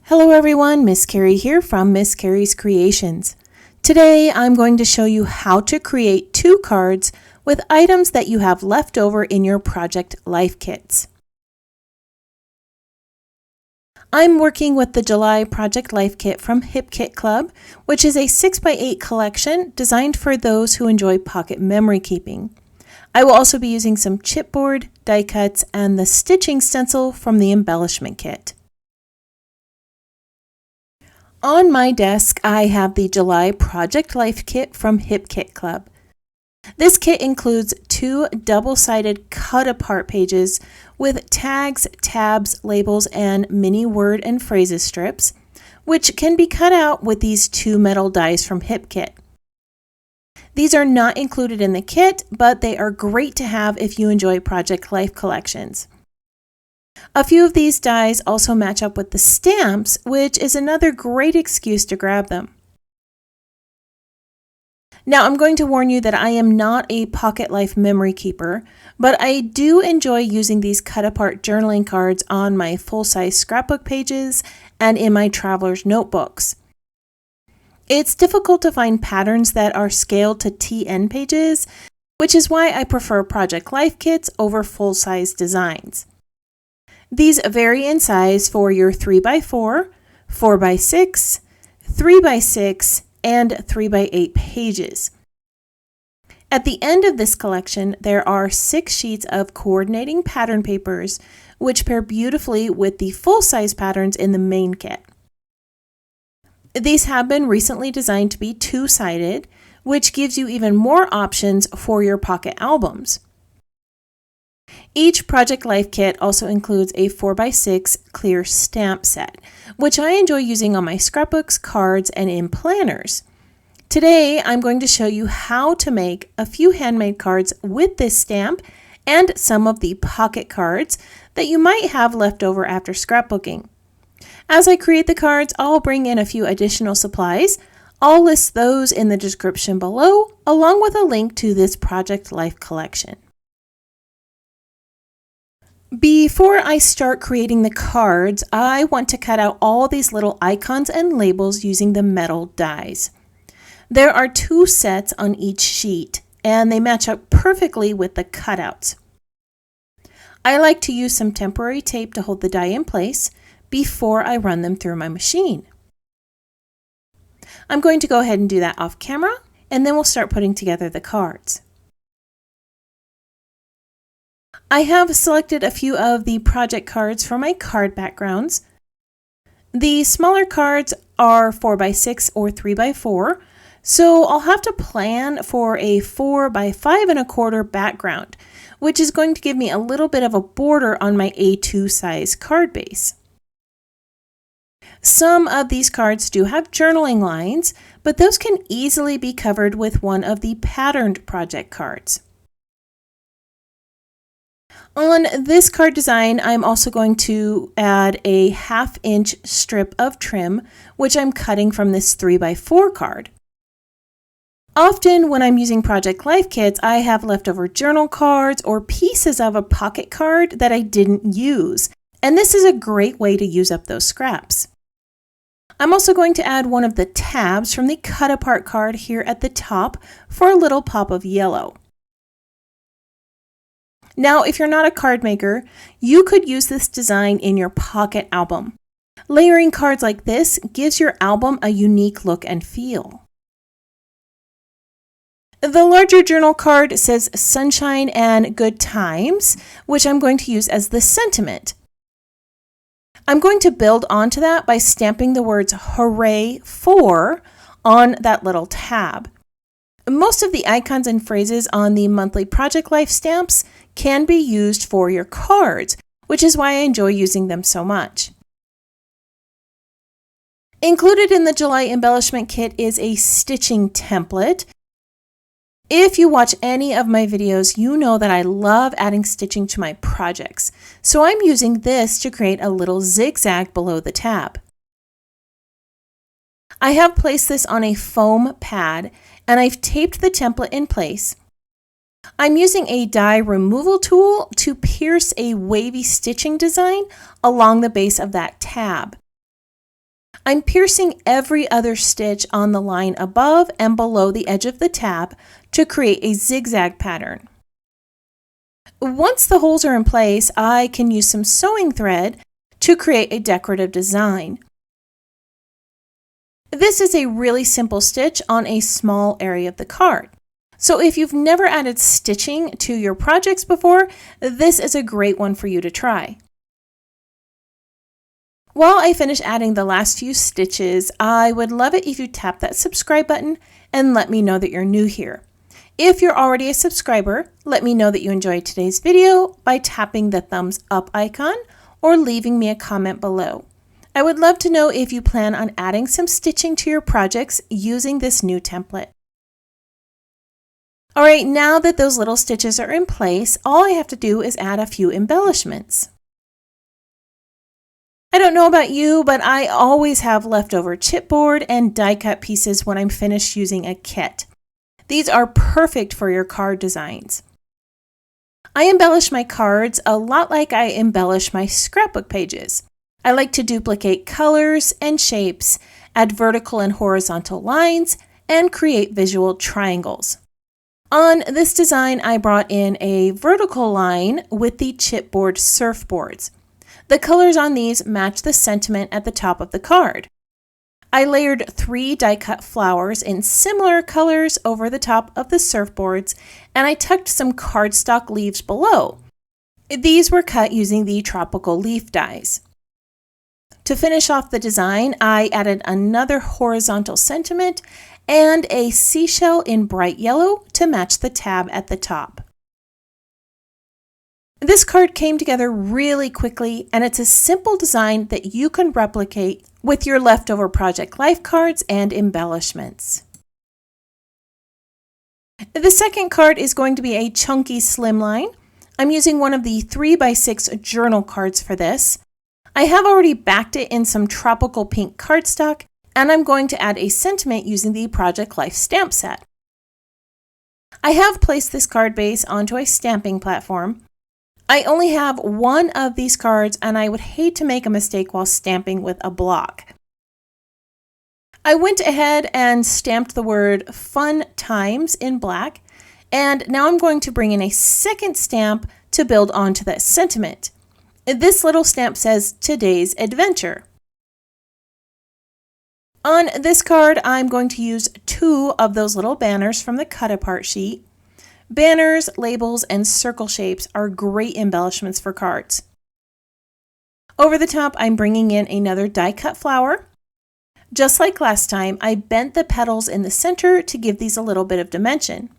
Hello everyone, Miss Carrie here from Miss Carrie's Creations. Today I'm going to show you how to create 2 cards with items that you have left over in your project life kits. I'm working with the July Project Life Kit from Kit Club, which is a 6x8 collection designed for those who enjoy pocket memory keeping. I will also be using some chipboard, die cuts, and the stitching stencil from the embellishment kit. On my desk, I have the July Project Life Kit from Kit Club. This kit includes 2 double-sided cut-apart pages with tags, tabs, labels, and mini word and phrases strips, which can be cut out with these 2 metal dies from Kit. These are not included in the kit, but they are great to have if you enjoy Project Life collections. A few of these dies also match up with the stamps, which is another great excuse to grab them. Now, I'm going to warn you that I am not a Pocket Life memory keeper, but I do enjoy using these cut-apart journaling cards on my full-size scrapbook pages and in my traveler's notebooks. It's difficult to find patterns that are scaled to TN pages, which is why I prefer Project Life kits over full-size designs. These vary in size for your 3x4, 4x6, 3x6, and 3x8 pages. At the end of this collection, there are 6 sheets of coordinating pattern papers, which pair beautifully with the full-size patterns in the main kit. These have been recently designed to be 2-sided, which gives you even more options for your pocket albums. Each Project Life kit also includes a 4x6 clear stamp set, which I enjoy using on my scrapbooks, cards, and in planners. Today, I'm going to show you how to make a few handmade cards with this stamp and some of the pocket cards that you might have left over after scrapbooking. As I create the cards, I'll bring in a few additional supplies. I'll list those in the description below, along with a link to this Project Life collection. Before I start creating the cards, I want to cut out all these little icons and labels using the metal dies. There are 2 sets on each sheet, and they match up perfectly with the cutouts. I like to use some temporary tape to hold the die in place before I run them through my machine. I'm going to go ahead and do that off camera, and then we'll start putting together the cards. I have selected a few of the project cards for my card backgrounds. The smaller cards are 4x6 or 3x4, so I'll have to plan for a 4x5¼ background, which is going to give me a little bit of a border on my A2 size card base. Some of these cards do have journaling lines, but those can easily be covered with one of the patterned project cards. On this card design, I'm also going to add a 1/2-inch strip of trim, which I'm cutting from this 3x4 card. Often when I'm using Project Life kits, I have leftover journal cards or pieces of a pocket card that I didn't use, and this is a great way to use up those scraps. I'm also going to add one of the tabs from the cut apart card here at the top for a little pop of yellow. Now, if you're not a card maker, you could use this design in your pocket album. Layering cards like this gives your album a unique look and feel. The larger journal card says sunshine and good times, which I'm going to use as the sentiment. I'm going to build onto that by stamping the words hooray for on that little tab. Most of the icons and phrases on the monthly Project Life stamps can be used for your cards, which is why I enjoy using them so much. Included in the July embellishment kit is a stitching template. If you watch any of my videos, you know that I love adding stitching to my projects, so I'm using this to create a little zigzag below the tab. I have placed this on a foam pad, and I've taped the template in place. I'm using a die removal tool to pierce a wavy stitching design along the base of that tab. I'm piercing every other stitch on the line above and below the edge of the tab to create a zigzag pattern. Once the holes are in place, I can use some sewing thread to create a decorative design. This is a really simple stitch on a small area of the card. So if you've never added stitching to your projects before, this is a great one for you to try. While I finish adding the last few stitches, I would love it if you tap that subscribe button and let me know that you're new here. If you're already a subscriber, let me know that you enjoyed today's video by tapping the thumbs up icon or leaving me a comment below. I would love to know if you plan on adding some stitching to your projects using this new template. Alright, now that those little stitches are in place, all I have to do is add a few embellishments. I don't know about you, but I always have leftover chipboard and die cut pieces when I'm finished using a kit. These are perfect for your card designs. I embellish my cards a lot like I embellish my scrapbook pages. I like to duplicate colors and shapes, add vertical and horizontal lines, and create visual triangles. On this design, I brought in a vertical line with the chipboard surfboards. The colors on these match the sentiment at the top of the card. I layered 3 die-cut flowers in similar colors over the top of the surfboards, and I tucked some cardstock leaves below. These were cut using the tropical leaf dies. To finish off the design, I added another horizontal sentiment and a seashell in bright yellow to match the tab at the top. This card came together really quickly, and it's a simple design that you can replicate with your leftover Project Life cards and embellishments. The second card is going to be a chunky slimline. I'm using one of the 3x6 journal cards for this. I have already backed it in some tropical pink cardstock, and I'm going to add a sentiment using the Project Life stamp set. I have placed this card base onto a stamping platform. I only have one of these cards, and I would hate to make a mistake while stamping with a block. I went ahead and stamped the word Fun Times in black, and now I'm going to bring in a second stamp to build onto that sentiment. This little stamp says Today's Adventure. On this card, I'm going to use 2 of those little banners from the cut apart sheet. Banners, labels, and circle shapes are great embellishments for cards. Over the top, I'm bringing in another die-cut flower. Just like last time, I bent the petals in the center to give these a little bit of dimension.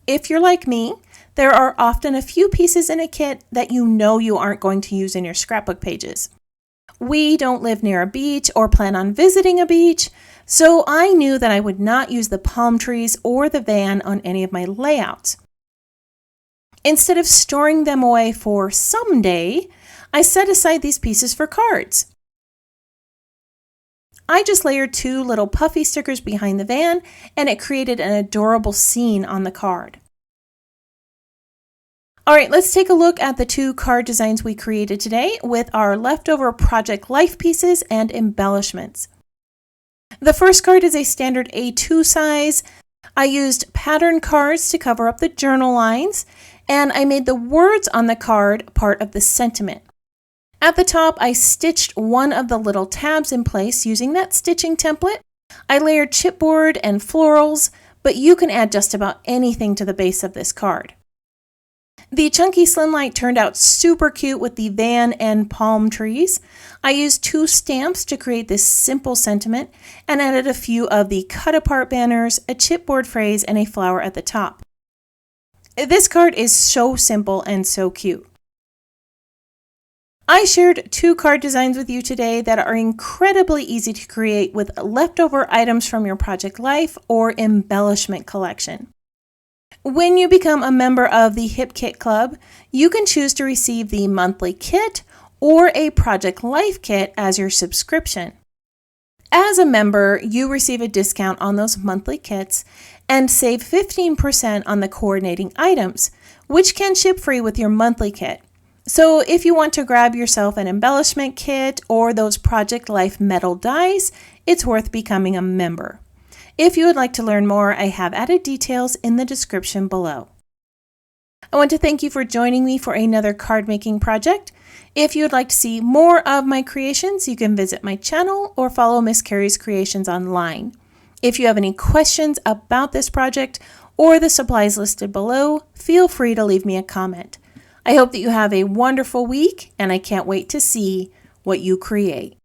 If you're like me, there are often a few pieces in a kit that you know you aren't going to use in your scrapbook pages. We don't live near a beach or plan on visiting a beach, so I knew that I would not use the palm trees or the van on any of my layouts. Instead of storing them away for someday, I set aside these pieces for cards. I just layered 2 little puffy stickers behind the van, and it created an adorable scene on the card. Alright, let's take a look at the 2 card designs we created today with our leftover Project Life pieces and embellishments. The first card is a standard A2 size. I used pattern cards to cover up the journal lines, and I made the words on the card part of the sentiment. At the top, I stitched one of the little tabs in place using that stitching template. I layered chipboard and florals, but you can add just about anything to the base of this card. The chunky slimline turned out super cute with the van and palm trees. I used 2 stamps to create this simple sentiment and added a few of the cut apart banners, a chipboard phrase, and a flower at the top. This card is so simple and so cute. I shared 2 card designs with you today that are incredibly easy to create with leftover items from your Project Life or embellishment collection. When you become a member of the Hip Kit Club, you can choose to receive the monthly kit or a Project Life kit as your subscription. As a member, you receive a discount on those monthly kits and save 15% on the coordinating items, which can ship free with your monthly kit. So if you want to grab yourself an embellishment kit or those Project Life metal dies, it's worth becoming a member. If you would like to learn more, I have added details in the description below. I want to thank you for joining me for another card making project. If you would like to see more of my creations, you can visit my channel or follow Miss Carrie's Creations online. If you have any questions about this project or the supplies listed below, feel free to leave me a comment. I hope that you have a wonderful week, and I can't wait to see what you create.